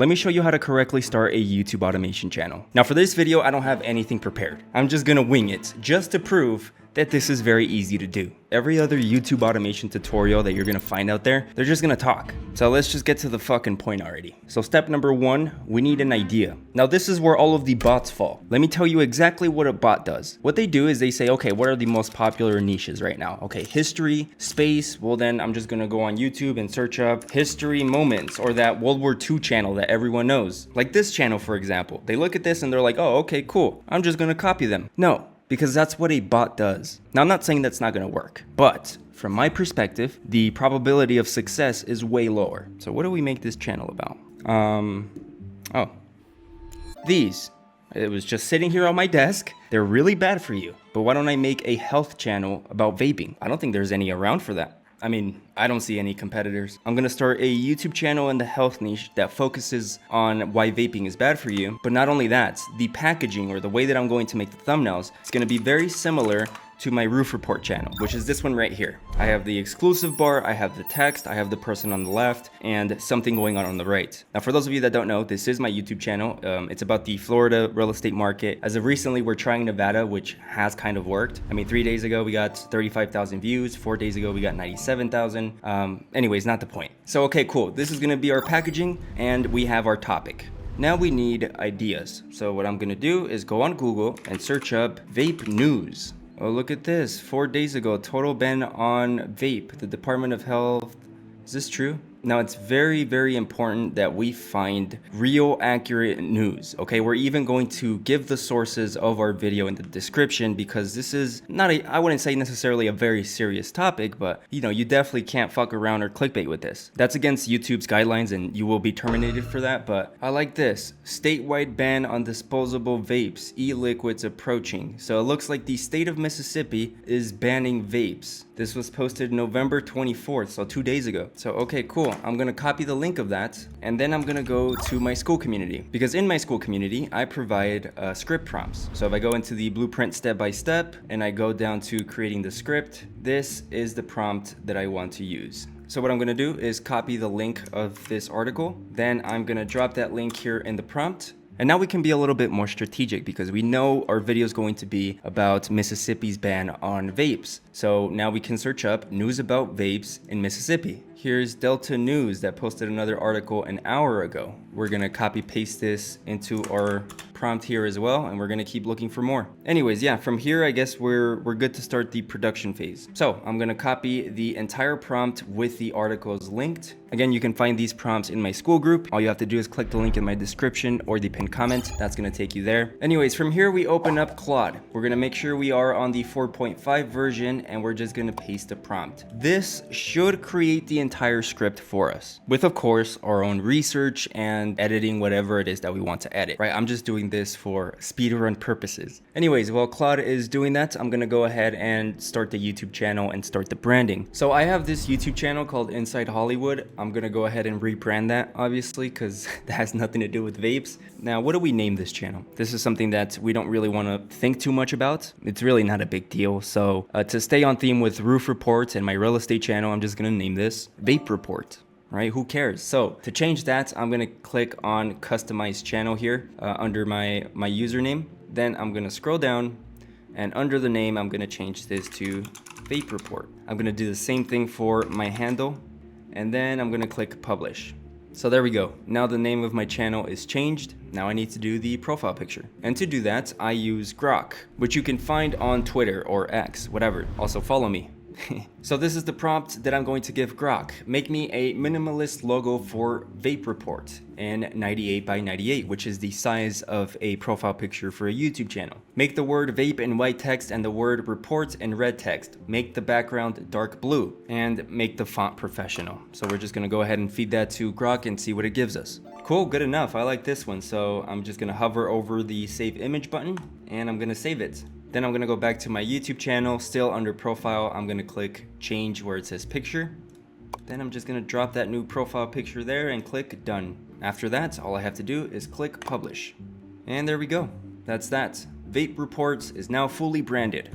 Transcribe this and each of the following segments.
let me show you how to correctly start a YouTube automation channel. Now for this video, I don't have anything prepared. I'm just gonna wing it just to prove that this is very easy to do. Every other YouTube automation tutorial that you're gonna find out there, they're just gonna talk. So let's just get to the fucking point already. So step number one, we need an idea. Now this is where all of the bots fall. Let me tell you exactly what a bot does. What they do is they say, okay, what are the most popular niches right now? Okay, history, space, well then I'm just gonna go on YouTube and search up history moments or that World War II channel that everyone knows. Like this channel, for example. They look at this and they're like, oh, okay, cool. I'm just gonna copy them. No. Because that's what a bot does. Now, I'm not saying that's not gonna work, but from my perspective, the probability of success is way lower. So what do we make this channel about? These. It was just sitting here on my desk. They're really bad for you. But why don't I make a health channel about vaping? I don't think there's any around for that. I mean, I don't see any competitors. I'm gonna start a YouTube channel in the health niche that focuses on why vaping is bad for you. But not only that, the packaging or the way that I'm going to make the thumbnails is gonna be very similar to my roof report channel, which is this one right here. I have the exclusive bar, I have the text, I have the person on the left, and something going on the right. Now, for those of you that don't know, this is my YouTube channel. It's about the Florida real estate market. As of recently, we're trying Nevada, which has kind of worked. I mean, 3 days ago, we got 35,000 views. 4 days ago, we got 97,000. Anyways, not the point. So, okay, cool. This is gonna be our packaging, and we have our topic. Now we need ideas. So what I'm gonna do is go on Google and search up vape news. Oh, look at this. 4 days ago, total ban on vape. The Department of Health. Is this true? Now, it's very, very important that we find real, accurate news, okay? We're even going to give the sources of our video in the description because this is not I wouldn't say necessarily a very serious topic, but, you know, you definitely can't fuck around or clickbait with this. That's against YouTube's guidelines and you will be terminated for that, but I like this. Statewide ban on disposable vapes, e-liquids approaching. So it looks like the state of Mississippi is banning vapes. This was posted November 24th, so 2 days ago. So, okay, cool. I'm gonna copy the link of that, and then I'm gonna go to my school community. Because in my school community, I provide script prompts. So if I go into the blueprint step-by-step, and I go down to creating the script, this is the prompt that I want to use. So what I'm gonna do is copy the link of this article, then I'm gonna drop that link here in the prompt. And now we can be a little bit more strategic because we know our video is going to be about Mississippi's ban on vapes. So now we can search up news about vapes in Mississippi. Here's Delta News that posted another article an hour ago. We're gonna copy paste this into our prompt here as well, and we're gonna keep looking for more. Anyways, yeah, from here, I guess we're good to start the production phase. So I'm gonna copy the entire prompt with the articles linked. Again, you can find these prompts in my school group. All you have to do is click the link in my description or the pinned comment. That's gonna take you there. Anyways, from here, we open up Claude. We're gonna make sure we are on the 4.5 version, and we're just gonna paste the prompt. This should create the entire script for us, with of course our own research and editing whatever it is that we want to edit, right? I'm just doing this for speedrun purposes. Anyways, while Claude is doing that, I'm gonna go ahead and start the YouTube channel and start the branding. So I have this YouTube channel called Inside Hollywood. I'm gonna go ahead and rebrand that, obviously, because that has nothing to do with vapes. Now, what do we name this channel? This is something that we don't really want to think too much about. It's really not a big deal. So to stay on theme with roof reports and my real estate channel, I'm just gonna name this Vape Report. Right? Who cares? So to change that, I'm gonna click on customize channel here under my username. Then I'm gonna scroll down, and under the name, I'm gonna change this to Vape Report. I'm gonna do the same thing for my handle, and then I'm gonna click publish. So there we go. Now the name of my channel is changed. Now I need to do the profile picture. And to do that, I use Grok, which you can find on Twitter or X, whatever. Also follow me. So this is the prompt that I'm going to give Grok. Make me a minimalist logo for Vape Report in 98 by 98, which is the size of a profile picture for a YouTube channel. Make the word vape in white text and the word report in red text. Make the background dark blue and make the font professional. So we're just gonna go ahead and feed that to Grok and see what it gives us. Cool, good enough. I like this one. So I'm just gonna hover over the save image button and I'm gonna save it. Then I'm gonna go back to my YouTube channel, still under profile. I'm gonna click change where it says picture. Then I'm just gonna drop that new profile picture there and click done. After that, all I have to do is click publish. And there we go. That's that. Vape Reports is now fully branded.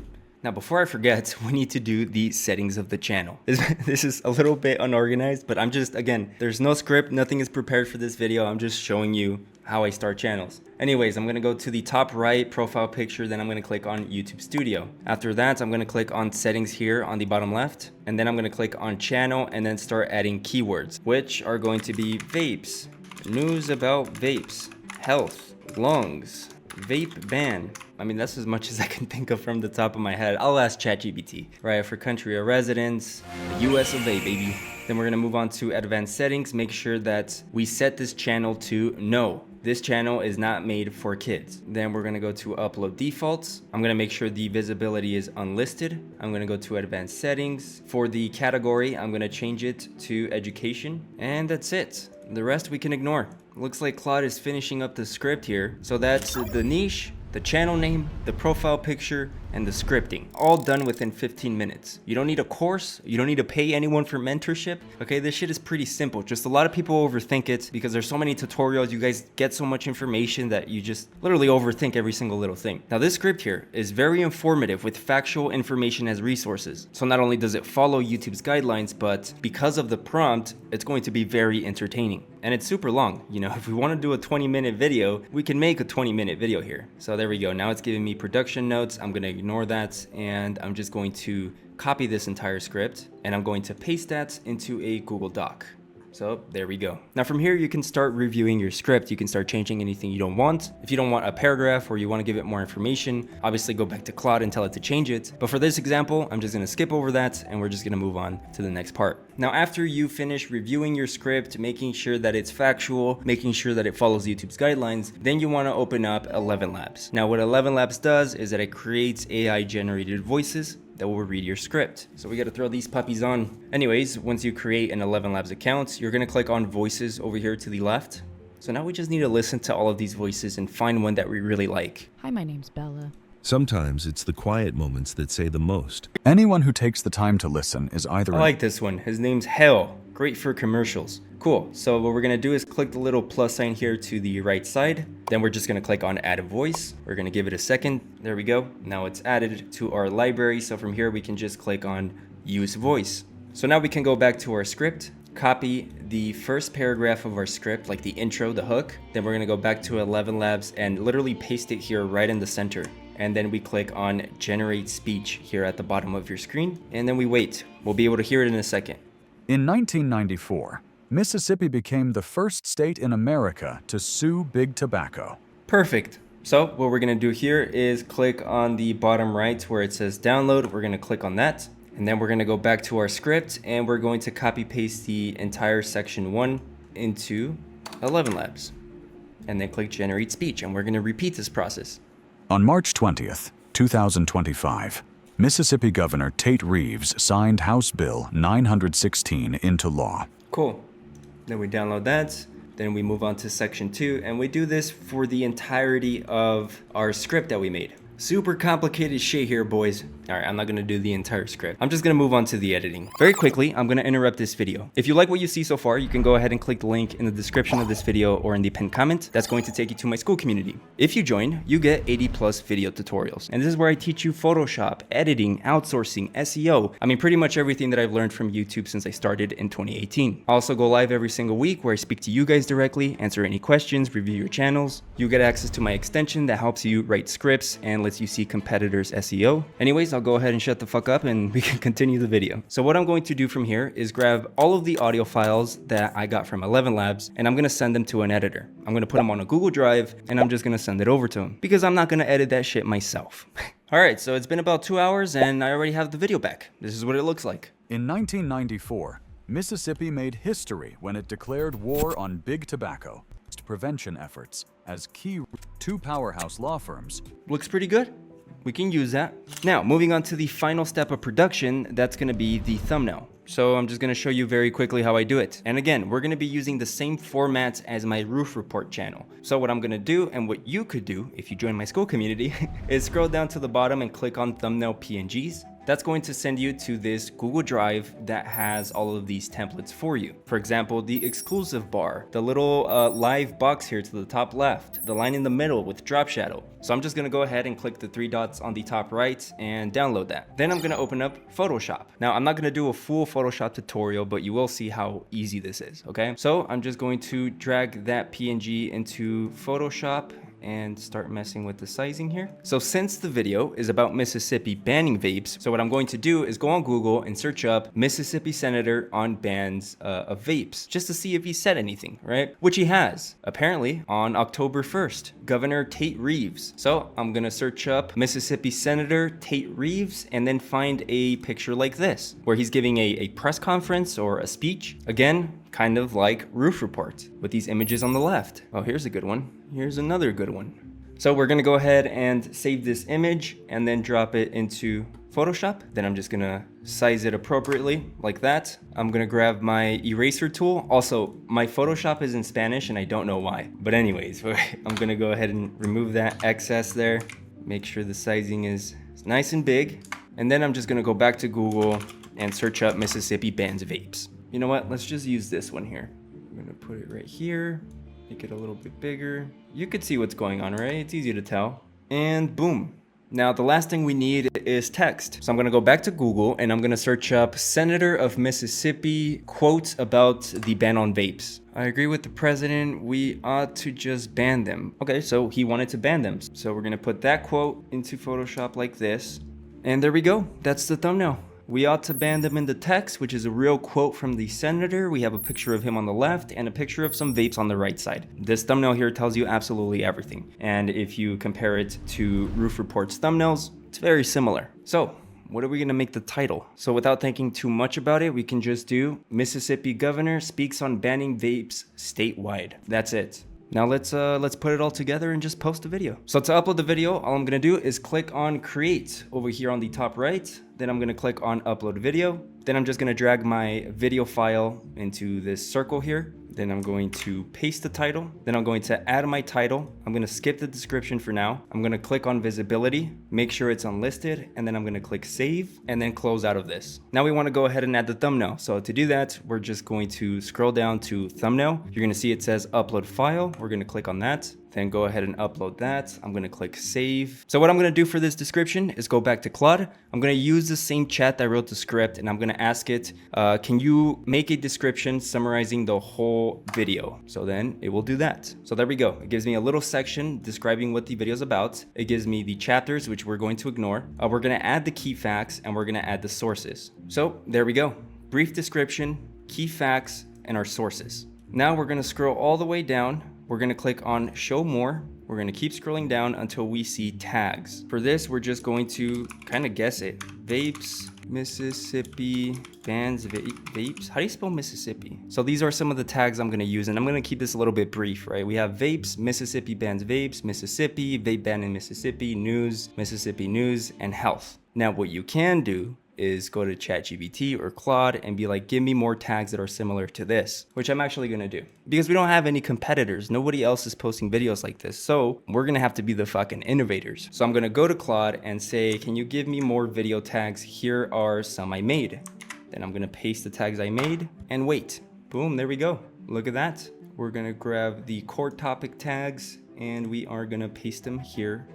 Now, before I forget, we need to do the settings of the channel. This is a little bit unorganized, but I'm just, again, there's no script, nothing is prepared for this video. I'm just showing you how I start channels. Anyways, I'm gonna go to the top right profile picture, then I'm gonna click on YouTube Studio. After that, I'm gonna click on settings here on the bottom left, and then I'm gonna click on channel and then start adding keywords, which are going to be vapes, news about vapes, health, lungs, vape ban. I mean, that's as much as I can think of from the top of my head. I'll ask ChatGPT. Right, for country of residence, the US of A, baby. Then we're gonna move on to advanced settings. Make sure that we set this channel to no. This channel is not made for kids. Then we're gonna go to upload defaults. I'm gonna make sure the visibility is unlisted. I'm gonna go to advanced settings. For the category, I'm gonna change it to education. And that's it. The rest we can ignore. Looks like Claude is finishing up the script here. So that's the niche, the channel name, the profile picture, and the scripting. All done within 15 minutes. You don't need a course. You don't need to pay anyone for mentorship. Okay, this shit is pretty simple. Just a lot of people overthink it because there's so many tutorials. You guys get so much information that you just literally overthink every single little thing. Now, this script here is very informative with factual information as resources. So not only does it follow YouTube's guidelines, but because of the prompt, it's going to be very entertaining. And it's super long. You know, if we want to do a 20-minute video, we can make a 20-minute video here. So there we go. Now it's giving me production notes. I'm going to ignore that, and I'm just going to copy this entire script, and I'm going to paste that into a Google Doc. So there we go. Now from here, you can start reviewing your script. You can start changing anything you don't want. If you don't want a paragraph or you want to give it more information, obviously go back to Claude and tell it to change it. But for this example, I'm just going to skip over that and we're just going to move on to the next part. Now, after you finish reviewing your script, making sure that it's factual, making sure that it follows YouTube's guidelines, then you want to open up 11 Labs. Now, what 11 Labs does is that it creates AI generated voices that will read your script. So we got to throw these puppies on. Anyways, once you create an 11 Labs account, you're going to click on voices over here to the left. So now we just need to listen to all of these voices and find one that we really like. Hi, my name's Bella. Sometimes it's the quiet moments that say the most. Anyone who takes the time to listen is either I like this one. His name's Hell. Great for commercials. Cool. So what we're going to do is click the little plus sign here to the right side. Then we're just going to click on add a voice. We're going to give it a second. There we go. Now it's added to our library. So from here, we can just click on use voice. So now we can go back to our script, copy the first paragraph of our script, like the intro, the hook. Then we're going to go back to 11 Labs and literally paste it here right in the center. And then we click on generate speech here at the bottom of your screen. And then we wait. We'll be able to hear it in a second. In 1994, Mississippi became the first state in America to sue Big Tobacco. Perfect. So what we're going to do here is click on the bottom right where it says download. We're going to click on that. And then we're going to go back to our script and we're going to copy paste the entire section 1 into 11 Labs. And then click generate speech. And we're going to repeat this process. On March 20th, 2025, Mississippi Governor Tate Reeves signed House Bill 916 into law. Cool. Then we download that. Then we move on to section 2 and we do this for the entirety of our script that we made. Super complicated shit here, boys. All right, I'm not gonna do the entire script. I'm just gonna move on to the editing. Very quickly, I'm gonna interrupt this video. If you like what you see so far, you can go ahead and click the link in the description of this video or in the pinned comment. That's going to take you to my school community. If you join, you get 80+ video tutorials. And this is where I teach you Photoshop, editing, outsourcing, SEO. I mean, pretty much everything that I've learned from YouTube since I started in 2018. I also go live every single week where I speak to you guys directly, answer any questions, review your channels. You get access to my extension that helps you write scripts and lets you see competitors' SEO. Anyways, I'll go ahead and shut the fuck up and we can continue the video. So what I'm going to do from here is grab all of the audio files that I got from 11 Labs and I'm going to send them to an editor. I'm going to put them on a Google Drive and I'm just going to send it over to him because I'm not going to edit that shit myself. All right, so it's been about 2 hours and I already have the video back. This is what it looks like. In 1994, Mississippi made history when it declared war on Big Tobacco. Prevention efforts as key two powerhouse law firms. Looks pretty good. We can use that. Now, moving on to the final step of production, that's going to be the thumbnail. So I'm just going to show you very quickly how I do it. And again, we're going to be using the same formats as my roof report channel. So what I'm going to do and what you could do if you join my school community is scroll down to the bottom and click on thumbnail PNGs. that's going to send you to this Google Drive that has all of these templates for you. For example, the exclusive bar, the little live box here to the top left, the line in the middle with drop shadow. So I'm just gonna go ahead and click the 3 dots on the top right and download that. Then I'm gonna open up Photoshop. Now I'm not gonna do a full Photoshop tutorial, but you will see how easy this is, okay? So I'm just going to drag that PNG into Photoshop and start messing with the sizing here. So since the video is about Mississippi banning vapes, so what I'm going to do is go on Google and search up Mississippi Senator on bans of vapes, just to see if he said anything, right? Which he has, apparently, on October 1st, Governor Tate Reeves. So I'm gonna search up Mississippi Senator Tate Reeves and then find a picture like this, where he's giving a press conference or a speech. Again, kind of like Roof Report with these images on the left. Oh, here's a good one. Here's another good one. So we're gonna go ahead and save this image and then drop it into Photoshop. Then I'm just gonna size it appropriately like that. I'm gonna grab my eraser tool. Also, my Photoshop is in Spanish and I don't know why. But anyways, I'm gonna go ahead and remove that excess there. Make sure the sizing is nice and big. And then I'm just gonna go back to Google and search up Mississippi bans vapes. You know what? Let's just use this one here. I'm gonna put it right here, make it a little bit bigger. You could see what's going on, right? It's easy to tell. And boom. Now the last thing we need is text. So I'm gonna go back to Google and I'm gonna search up Senator of Mississippi quotes about the ban on vapes. I agree with the president, we ought to just ban them. Okay, so he wanted to ban them. So we're gonna put that quote into Photoshop like this. And there we go, that's the thumbnail. We ought to ban them in the text, which is a real quote from the senator. We have a picture of him on the left and a picture of some vapes on the right side. This thumbnail here tells you absolutely everything. And if you compare it to Roof Report's thumbnails, it's very similar. So what are we gonna make the title? So without thinking too much about it, we can just do Mississippi Governor speaks on banning vapes statewide. That's it. Now let's put it all together and just post a video. So to upload the video, all I'm gonna do is click on create over here on the top right. Then I'm gonna click on upload video. Then I'm just gonna drag my video file into this circle here. Then I'm going to paste the title. Then I'm going to add my title. I'm gonna skip the description for now. I'm gonna click on visibility, make sure it's unlisted, and then I'm gonna click save and then close out of this. Now we wanna go ahead and add the thumbnail. So to do that, we're just going to scroll down to thumbnail. You're gonna see it says upload file. We're gonna click on that. Then go ahead and upload that. I'm gonna click save. So what I'm gonna do for this description is go back to Claude. I'm gonna use the same chat that wrote the script and I'm gonna ask it, can you make a description summarizing the whole video? So then it will do that. So there we go. It gives me a little section describing what the video is about. It gives me the chapters, which we're going to ignore. We're gonna add the key facts and we're gonna add the sources. So there we go. Brief description, key facts, and our sources. Now we're gonna scroll all the way down. We're gonna click on show more. We're gonna keep scrolling down until we see tags. For this, we're just going to kind of guess it. Vapes, Mississippi, bans, vapes. How do you spell Mississippi? So these are some of the tags I'm gonna use, and I'm gonna keep this a little bit brief, right? We have vapes, Mississippi bans vapes, Mississippi, vape ban in Mississippi, news, Mississippi news, and health. Now what you can do is go to ChatGPT or Claude and be like, give me more tags that are similar to this, which I'm actually gonna do. Because we don't have any competitors. Nobody else is posting videos like this. So we're gonna have to be the fucking innovators. So I'm gonna go to Claude and say, can you give me more video tags? Here are some I made. Then I'm gonna paste the tags I made and wait. Boom, there we go. Look at that. We're gonna grab the core topic tags and we are gonna paste them here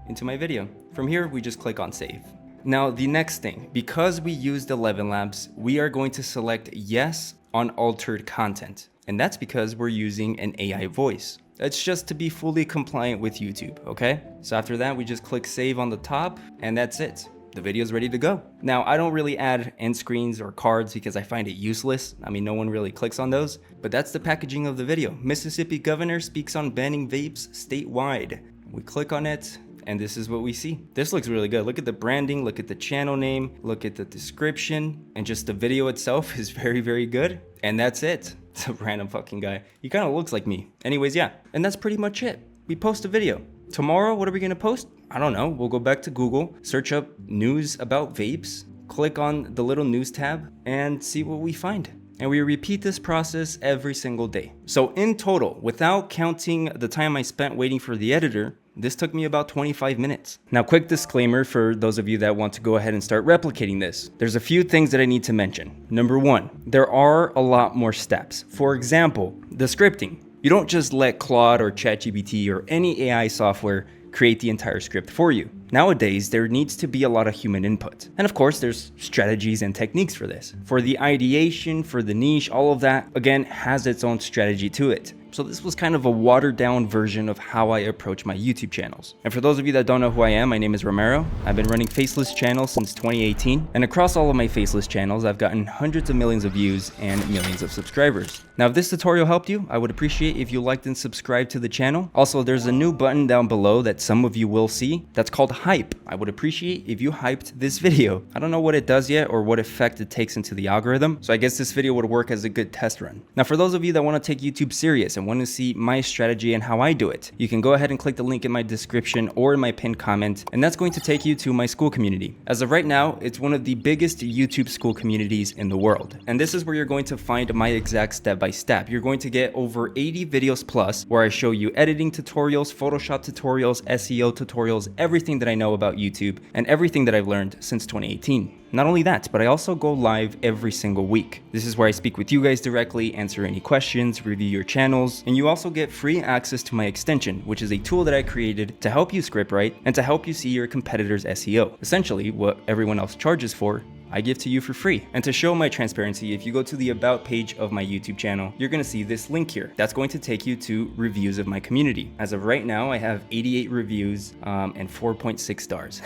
into my video. From here, we just click on save. Now, the next thing, because we used 11 Labs, we are going to select yes on altered content. And that's because we're using an AI voice. That's just to be fully compliant with YouTube, okay? So after that, we just click save on the top and that's it. The video is ready to go. Now, I don't really add end screens or cards because I find it useless. I mean, no one really clicks on those, but that's the packaging of the video. Mississippi governor speaks on banning vapes statewide. We click on it. And this is what we see. This looks really good. Look at the branding, look at the channel name, look at the description, and just the video itself is very, very good. And that's it. It's a random fucking guy. He kind of looks like me. Anyways, yeah. And that's pretty much it. We post a video. Tomorrow, what are we gonna post? I don't know. We'll go back to Google, search up news about vapes, click on the little news tab, and see what we find. And we repeat this process every single day. So in total, without counting the time I spent waiting for the editor, This took me about 25 minutes. Now, quick disclaimer for those of you that want to go ahead and start replicating this. There's a few things that I need to mention. Number one, there are a lot more steps. For example, the scripting. You don't just let Claude or ChatGPT or any AI software create the entire script for you. Nowadays, there needs to be a lot of human input. And of course, there's strategies and techniques for this. For the ideation, for the niche, all of that, again, has its own strategy to it. So this was kind of a watered down version of how I approach my YouTube channels. And for those of you that don't know who I am, my name is Romayroh. I've been running faceless channels since 2018. And across all of my faceless channels, I've gotten hundreds of millions of views and millions of subscribers. Now, if this tutorial helped you, I would appreciate if you liked and subscribed to the channel. Also, there's a new button down below that some of you will see that's called hype. I would appreciate if you hyped this video. I don't know what it does yet or what effect it takes into the algorithm, so I guess this video would work as a good test run. Now, for those of you that want to take YouTube serious and want to see my strategy and how I do it, you can go ahead and click the link in my description or in my pinned comment, and that's going to take you to my school community. As of right now, it's one of the biggest YouTube school communities in the world. And this is where you're going to find my exact step-by-step. You're going to get over 80 videos plus where I show you editing tutorials, Photoshop tutorials, SEO tutorials, everything that I know about YouTube and everything that I've learned since 2018. Not only that, but I also go live every single week. This is where I speak with you guys directly, answer any questions, review your channels, and you also get free access to my extension, which is a tool that I created to help you script write and to help you see your competitors' SEO. Essentially, what everyone else charges for, I give to you for free. And to show my transparency, if you go to the About page of my YouTube channel, you're gonna see this link here. That's going to take you to reviews of my community. As of right now, I have 88 reviews and 4.6 stars.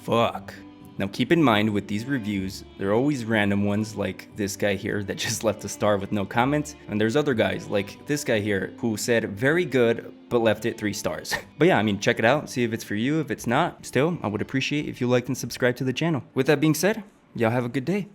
Fuck. Now keep in mind with these reviews, they're always random ones like this guy here that just left a star with no comments. And there's other guys like this guy here who said very good, but left it 3 stars. But yeah, I mean, check it out, see if it's for you. If it's not, still, I would appreciate if you liked and subscribed to the channel. With that being said, y'all have a good day.